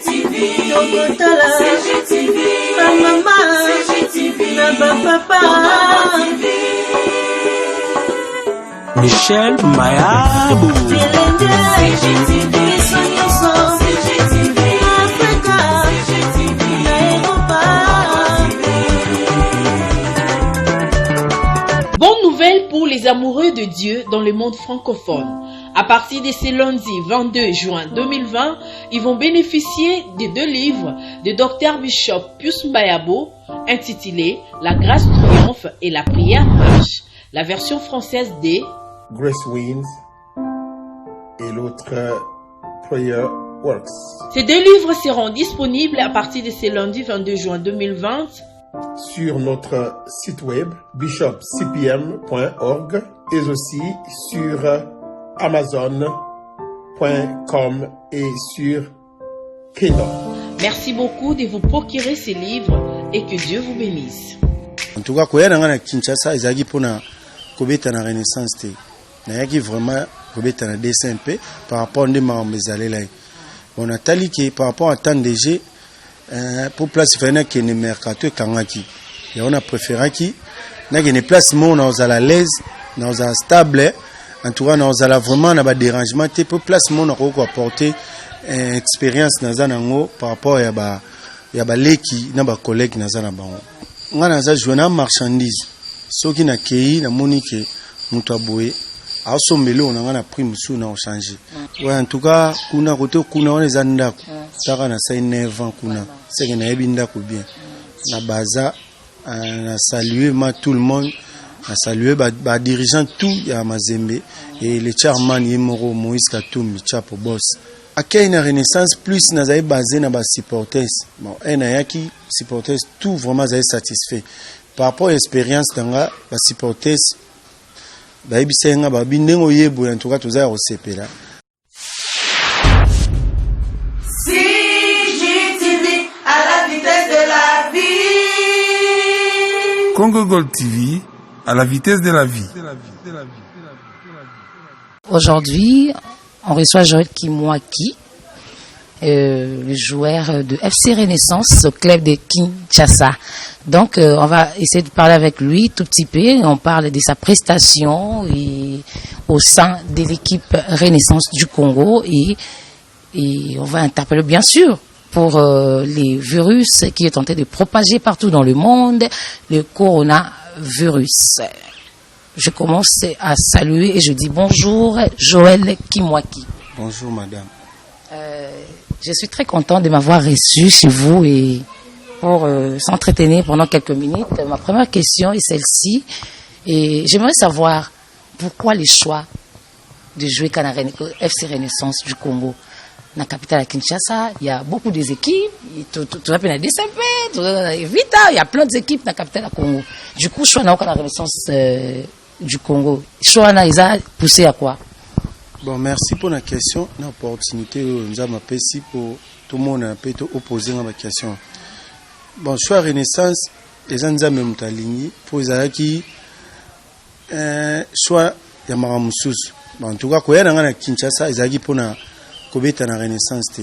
CGTV, CGTV, maman, CGTV, papa, Michel Mayabou, CGTV, Bonne nouvelle pour les amoureux de Dieu dans le monde francophone. À partir de ce lundi 22 juin 2020, ils vont bénéficier des 2 livres de Dr Bishop Pius Mayabou intitulés La grâce triomphe et La prière marche. La version française de Grace Wins et l'autre Prayer Works. Ces 2 livres seront disponibles à partir de ce lundi 22 juin 2020 sur notre site web bishopcpm.org et aussi sur Amazon.com et sur Kindle. Merci beaucoup de vous procurer ces livres et que Dieu vous bénisse. En tout cas, quand on a Kinshasa, ils ont pour na kobeta na Renaissance te. Na yaki vraiment kobeta na DSMP par rapport à des membres là. On a tali que par rapport à tant de G pour place faire que ne mercato kangaki. Et on a préféré qui na que ne place mon na à l'aise, na stable. En tout cas, nous allons vraiment avoir des dérangements. Pour place mon na ko apporter expérience na zanango par rapport à ba leki na ba collègue na zanaba. Ngana za joina marchandise. Soki na kei na monike mutu aboye asombelo na ngana prix musu na changer. Ouais, en tout cas, kuna kote kuna on les andako. Saka na sai 9 ans kuna. C'est que na ebinda ko bien. Na baza na saluer tout le monde. À saluer les dirigeants tout à Mazembe et le chairman Yemoro Moïse Katoum Chapo boss. À une Renaissance plus nous avons basé na supporters. Bon, qui supporters tout vraiment satisfait. Par rapport à l'expérience dans la supporters, bisenga bindengo yebo en tout cas tous au CP là. CGTV à la vitesse de la vie. Congo Gold TV à la vitesse de la vie. Aujourd'hui, on reçoit Joël Kimwaki, le joueur de FC Renaissance au club de Kinshasa. Donc, on va essayer de parler avec lui tout petit peu. On parle de sa prestation et au sein de l'équipe Renaissance du Congo et on va interpeller bien sûr pour les virus qui est tenté de propager partout dans le monde, le coronavirus. Je commence à saluer et je dis bonjour Joël Kimwaki. Bonjour madame. Je suis très content de m'avoir reçu chez vous et pour s'entretenir pendant quelques minutes. Ma première question est celle-ci et j'aimerais savoir pourquoi le choix de jouer FC Renaissance du Congo. Dans la capitale à Kinshasa, il y a beaucoup d'équipes, tout la DCP, Vita, il y a plein d'équipes dans la capitale à Congo. Du coup, je suis dans la Renaissance du Congo. Je suis poussé à quoi? Bon, merci pour la question, l'opportunité nous avons apprécié pour tout le monde a pu opposer à ma question. Bon, choix Renaissance, les gens même aligné pour les qui choix Yamaramusus. Bon, en tout cas, quand il y a Kinshasa, ils ont pour na kobeta na Renaissance te.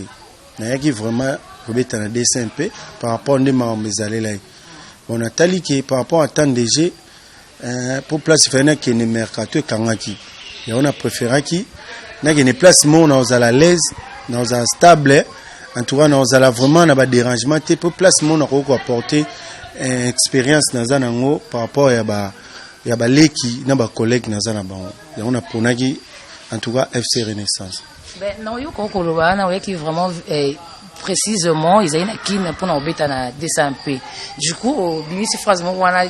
Na yaki vraiment kobeta na DSMP par rapport à des membres là. On a tali que par rapport à tant de G pour place faire que ne mercato kangaki. Et on a préféré qui na que ne place mon na à l'aise, na stable. En tout cas, nous allons vraiment avoir des dérangements. Pour place mon na ko apporter expérience na zanango par rapport à ba leki na ba collègue na zanaba. Et on a ponaki en tout cas FC Renaissance. Ben non, yo kokoloba na qui vraiment précisément ils ont qui pour na obeta na DSMP. Du coup, si phrase mo wana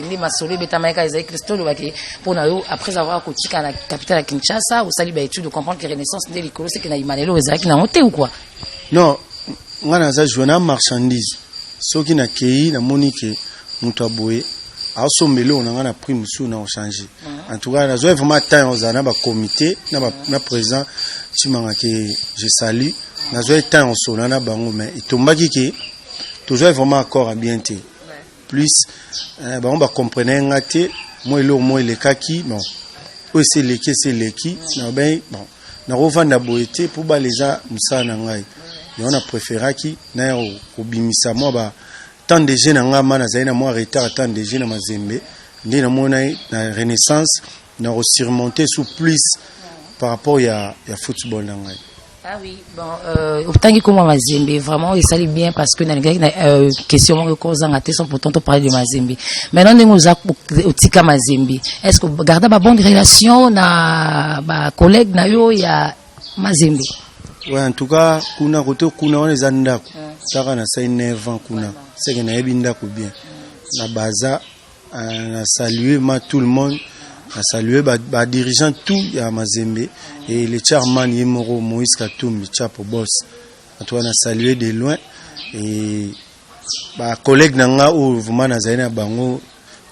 ni masole beta maika ils Christo lo ki pour na yo après avoir kotika na capitale Kinshasa ou sali ba étude de comprendre que Renaissance de l'école c'est que na imanelo ezaki na monter ou quoi. Non, ngana za joina marchandise. Soki na kei na monike mutu aboye asombelo na ngana prix musu na changer. En tout cas, na zo vraiment temps aux ana ba comité na président Chimanga que je salue. Na zo temps on na bango mais itombaki que toujours vraiment accord à bien té. Plus on va comprendre ngate moi le kaki bon. O c'est leki na ben bon. Na revendre boyeté pour ba les gens musa na ngai. on a préféré qui na au bimisa moi ba tant de jeunes nga mana zaina moi retard tant de jeunes na Mazembe ndi na mona na renaissance na surmonter sous plus par rapport ya football na ngai. Ah oui, bon, autant que moi Mazembe, vraiment, il s'allie bien parce que dans les questions que cause en sont pourtant on parler de Mazembe. Maintenant, nous avons au tika Mazembe. Est-ce que garder ma bonne relation na ba collègue na yo ya Mazembe? Ouais, en tout cas, kuna koto kuna on les anda. Saka na sai 9 ans kuna. C'est que na ebinda ko bien. Na baza na saluer tout le monde. A salué ba dirigeant tout ya Mazembe et le chairman Yemoro Moïse Katumbi chapo boss. Toi on a salué de loin et ba collègue nanga ou vraiment na zaina bango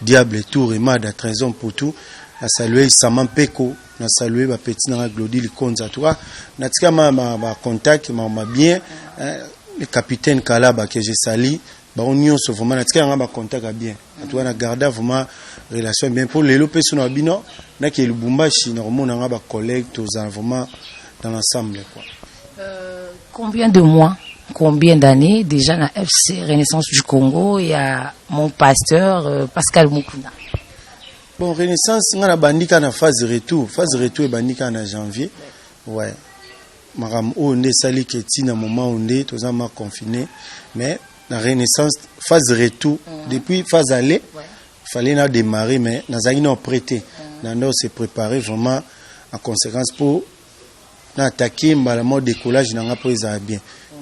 diable tour et mad à trésor pour tout. A salué Saman Peko, na salué ba petit nanga Glody Likonza toi. Na tika ma contact ma bien le capitaine Kalaba que j'ai sali. Ba union so vraiment na tika nga ba contact bien. Toi on a gardé vraiment relation bien pour les lopes sur bino na ke Lubumbashi normalement nga ba collègue tous vraiment dans l'ensemble quoi. Combien de mois, combien d'années déjà na FC Renaissance du Congo, il y a mon pasteur Pascal Mukuna. Bon Renaissance nga na bandika na phase retour et bandika na janvier. Ouais. Maram o ndé sali ke tina moment ondé tous ma confiné mais la Renaissance phase retour depuis phase aller fallait na démarrer mais nazaki na prêter nando se préparer vraiment en conséquence pour na attaquer mbalamo décollage nanga pour ça bien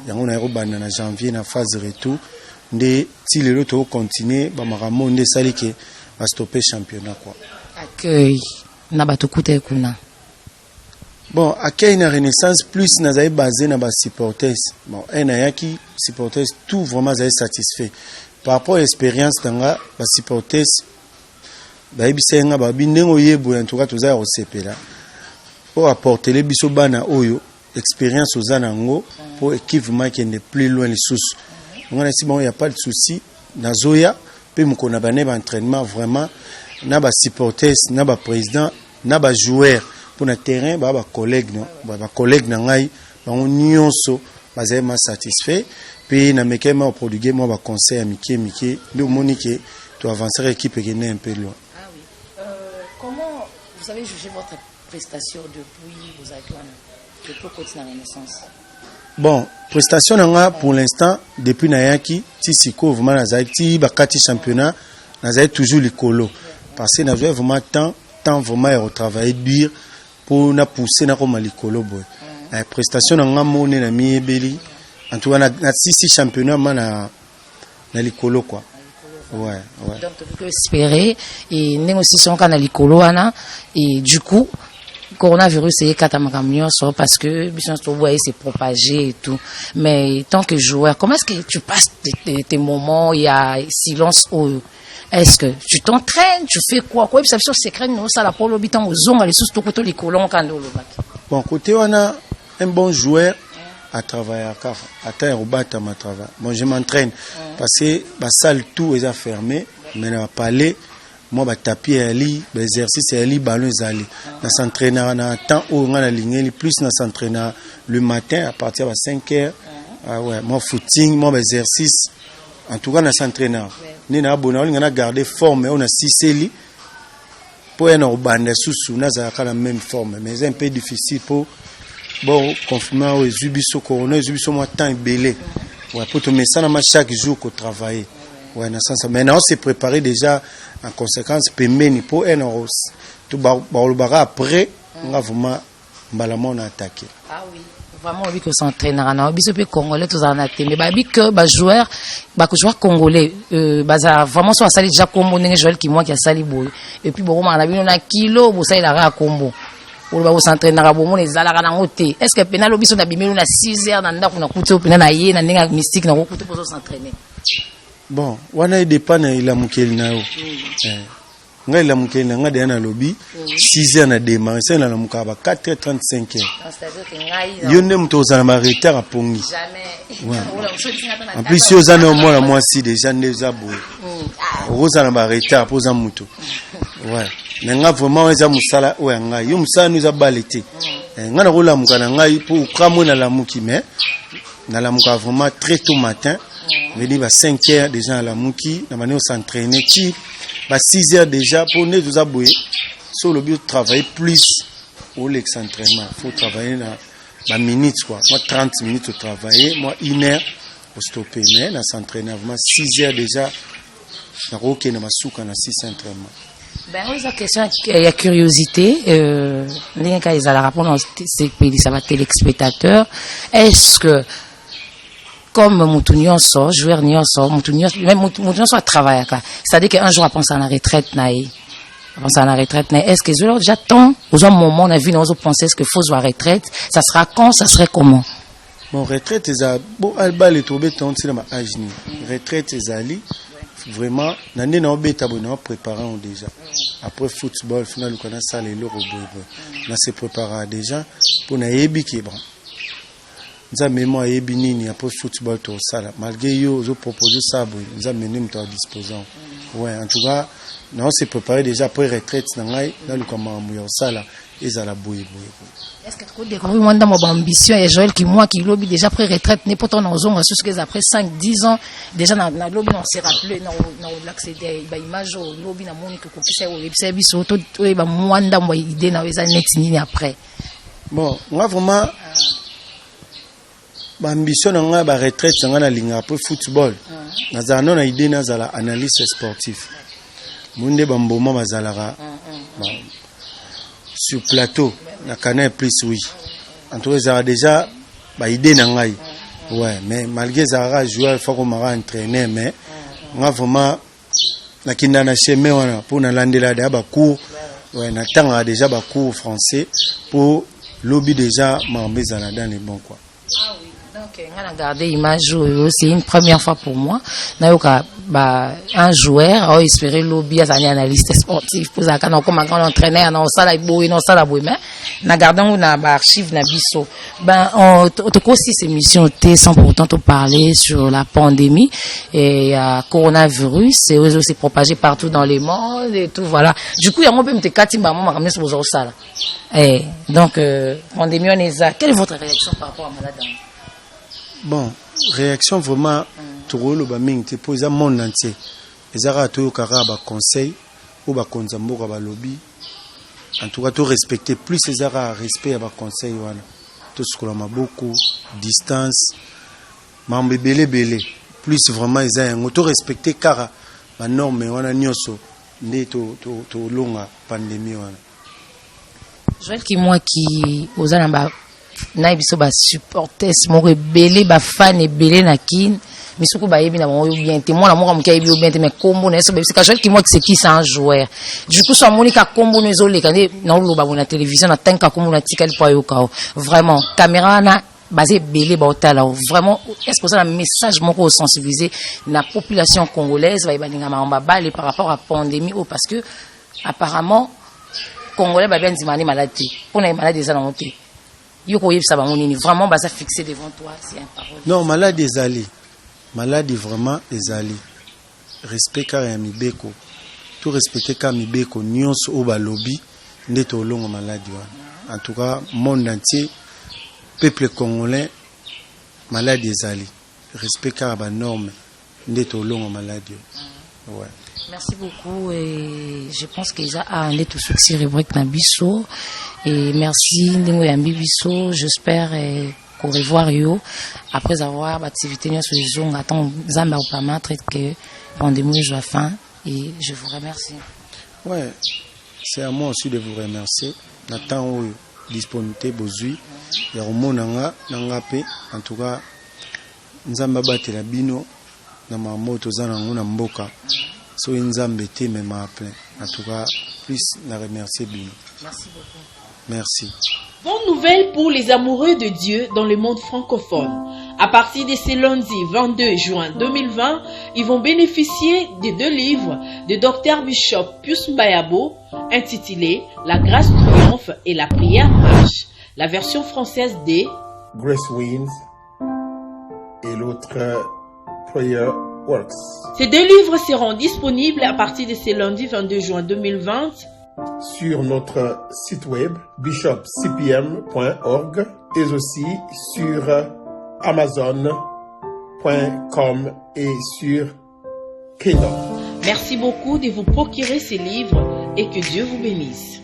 yango na robana na janvier na phase retour ndé ti lelo to continuer ba maramo ndé sali ke va stopper championnat quoi. Accueil na bato kuté kuna. Bon, accueil na Renaissance plus nazai basé na ba supporters. Bon, na yaki supporters tout vraiment zai satisfait. Par rapport à l'expérience tanga ba supporters ba ibisenga ba bindengo yebo en tout cas toza resepela. Pour apporter les biso bana oyo expérience aux anango pour équipement qui est plus loin les sous. On a si bon il y a pas de souci na zoya pe mukona bane ba entraînement vraiment na ba supporters na ba président na ba joueurs pour le terrain ba collègue non ba collègue na ngai ba nyonso ba zema satisfait puis na mekema au produit moi ba conseil à Mickey le monique tu avancer équipe qui est un peu loin. Ah oui. Comment vous avez jugé votre prestation depuis vos actions depuis continuer la Renaissance? Bon, prestation nga pour l'instant depuis nayaki ti siko vraiment na zaiti ba kati championnat na zaiti toujours likolo parce que na joué vraiment temps vraiment retravailler dur pour na pousser na comme likolo boy. Prestation nga moné na miebeli en tout cas na six championnat na likolo quoi. Ouais. Donc vous pouvez espérer et négociation kana likolo wana et du coup coronavirus est catamakamio parce que bien sûr c'est propagé et tout mais tant que joueur comment est-ce que tu passes tes moments il y a silence est-ce que tu t'entraînes tu fais quoi ça c'est secret nous ça la polo bitan ozonga les sous to koto likolo kando lobaki. Bon côté on a un bon joueur à travailler à car atteindre au bas ma travail. Bon je m'entraîne parce que la salle tout est fermé mais na palais moi ba tapis ali ba exercice ali ballon zali na s'entraîner na temps où on a ligné plus na s'entraîner le matin à partir de 5h. Ah ouais moi footing moi exercice en tout cas na s'entraîner ni na bona on a garder forme on a siseli pour un obanda sous na za la même forme mais c'est un peu difficile pour bon confinement aux zubiso corona zubiso moi temps belé ouais pour te mettre ça na chaque jour qu'on travaille ouais na sens maintenant on s'est préparé déjà en conséquence pemeni pour un euro tout ba après on va vraiment mbalama on a attaqué. Ah oui vraiment oui que s'entraîneur na biso pe congolais tous en attaqué mais ba bi que ba joueur congolais baza vraiment so asali déjà combo ndenge joueur qui moi qui a sali boy et puis bon na bino na kilo bo ça il a combo pour ba s'entraîneur bo mon ezalaka nango te est-ce que penalo biso na bimelo na 6h na ndako na kuto pena na ye na ndenge mystique na kuto pour s'entraîner. Bon wana il dépend na ila mukeli na yo nga ila mukeli na nga de na lobby 6h na démarrer ça na mukaba 4h35 c'est-à-dire que ngai yo ne mtoza na retard a pongi jamais en plus yo za na moi moi si déjà déjà boy roza na retard poza muto ouais mais nga vraiment eza musala o nga yo musala nous a balité nga na rola mukana ngai pour kramona la muki mais na la muka vraiment très tôt matin. Venir à 5 heures déjà à la mouki, na manière s'entraîner qui à 6 heures déjà pour ne vous abouer sur le but de travailler plus au l'ex-entraînement. Il faut travailler dans minutes quoi. Moi 30 minutes au travailler, moi 1 heure pour stopper. Mais na s'entraîner vraiment 6 heures déjà na roke na masuka na 6 entraînements. Ben oui, la question, il y a curiosité. Les gens ils allaient répondre c'est ça va téléspectateurs. Est-ce que comme Moutounion sort, joueur Nyon sort, Moutounion sort à travailler. C'est-à-dire qu'un jour, à penser à la retraite, est-ce que j'attends, aux moments, on a vu, on a pensé, est-ce qu'il faut jouer à retraite, ça sera quand, ça serait comment? Bon, retraite, bon, Alba, les tombés, tant que ma âge, retraite, vraiment, n'année n'a pas été préparé déjà. Après football, finalement, on a ça, les lots, on s'est préparé déjà pour n'aébi qui est bon. Nous avons mémoire et binini après football tout ça là. Malgré yo, je propose ça, nous avons mené à disposition. Ouais, en tout cas, nous s'est préparé déjà après retraite, dans le commandement ça là, ils allaient bouiller. Est-ce que tu découvres moi dans mon ambition et Joël qui moi qui lobby déjà après retraite n'est pas tant dans zone ce que après 5-10 ans déjà dans lobby on s'est rappelé dans l'accéder ba image au lobby na monique ko pisa au website biso to ba mwanda mo idée na weza net nini après. Bon, moi vraiment ambition nga ba retraite nga na linga après football nazana na idée nazala analyste sportif munde bamboma bazalaka sur plateau na Canal Plus oui en tout cas déjà ba idée na ngai ouais mais malgré ça joueur faut qu'on m'a entraîner mais nga vraiment na kinda na chemin wana pour na landela da ba cours ouais na tanga déjà ba cours français pour lobby déjà m'embeza dans les bons quoi. Ah oui. Donc, on a gardé l'image, c'est une première fois pour moi. Un joueur a espéré lobby à un analyste sportif pour ça quand on entraîneur dans ça la boue non ça la boue mais na gardons na archive na biso ben on te aussi ces missions T sans pourtant te parler sur la pandémie et coronavirus c'est aussi propagé partout dans le monde et tout voilà du coup il y a moi peut me kati ba moi ramener sur ça là et donc pandémie on est quelle est votre réaction par rapport à malade? Bon, réaction vraiment, tout le monde te pose à monde entier. Les arato karaba conseil ou ba konzambo ba lobby. En tout cas, tout respecter plus les ara respect à ba conseil wana. Tout ce que l'on a beaucoup distance, mambe belé plus vraiment ils ont tout respecter car ba norme wana nyoso ndé to longa pandémie wana. Joël qui moi qui aux alamba na biso ba supporters mo rebelle ba fan ebele na kin misuku ba yebi na mo bien te moi la mo comme yebi bien te mais combo na so c'est Joël qui moi c'est qui c'est un joueur du coup so monika combo na zo le kane na lo ba na télévision na tanka combo na tikali po yo ka vraiment caméra na basé belé ba otala vraiment est-ce que ça un message moko sensibiliser la population congolaise va balinga ma balle par rapport à pandémie ou parce que apparemment congolais ba bien dimani maladie pour na maladie ça na monter. Vraiment bah ça fixé devant toi c'est un parole. Non maladie ezali maladie vraiment ezali respect car ya mibeko tout respecter car mibeko nyonso o ba lobby ndeto longo maladie en tout cas monde entier peuple congolais maladie ezali respect car ba norme ndeto longo maladie ouais. Merci beaucoup et je pense qu'ils a amené tout ce qui rubrique na biso et merci ndemo ya biso j'espère qu'on revoir yo après avoir activité sur les zones attend zamba ou pas mettre que pandémie joue à fin et je vous remercie. Ouais, c'est à moi aussi de vous remercier n'attend disponibilité bozui ya romonanga nangape en tout cas nzamba batela bino na mamoto zana ngona mboka. So Nzambe te me m'a appelé. En tout cas, plus la remercier bien. Merci beaucoup. Merci. Bonne nouvelle pour les amoureux de Dieu dans le monde francophone. À partir de ce lundi 22 juin 2020, ils vont bénéficier de 2 livres de Dr Bishop Pius Mbayabo intitulés La grâce triomphe et la prière marche. La version française de Grace Wins et l'autre Prayer Works. Ces 2 livres seront disponibles à partir de ce lundi 22 juin 2020 sur notre site web bishopcpm.org et aussi sur Amazon.com et sur Kindle. Merci beaucoup de vous procurer ces livres et que Dieu vous bénisse.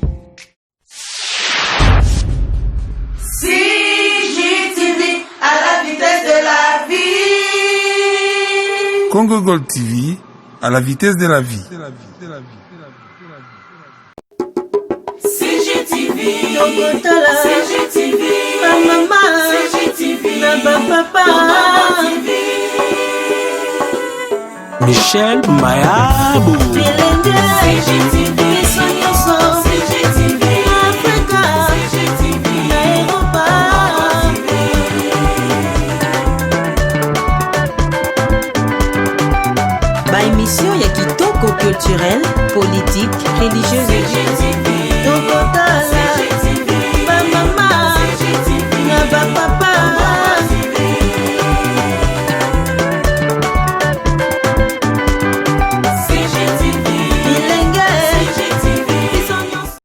CGTV à la vitesse de la vie. Congo Gold TV à la vitesse de la vie. CGTV, Tokotala, CGTV, Mama, CGTV, Papa. Michel Mayabo. CGTV, CGTV, Africa, CGTV, Europa. Ba émission ya kitoko culturel, politique, religieuse. Tokotala, Mama, Papa.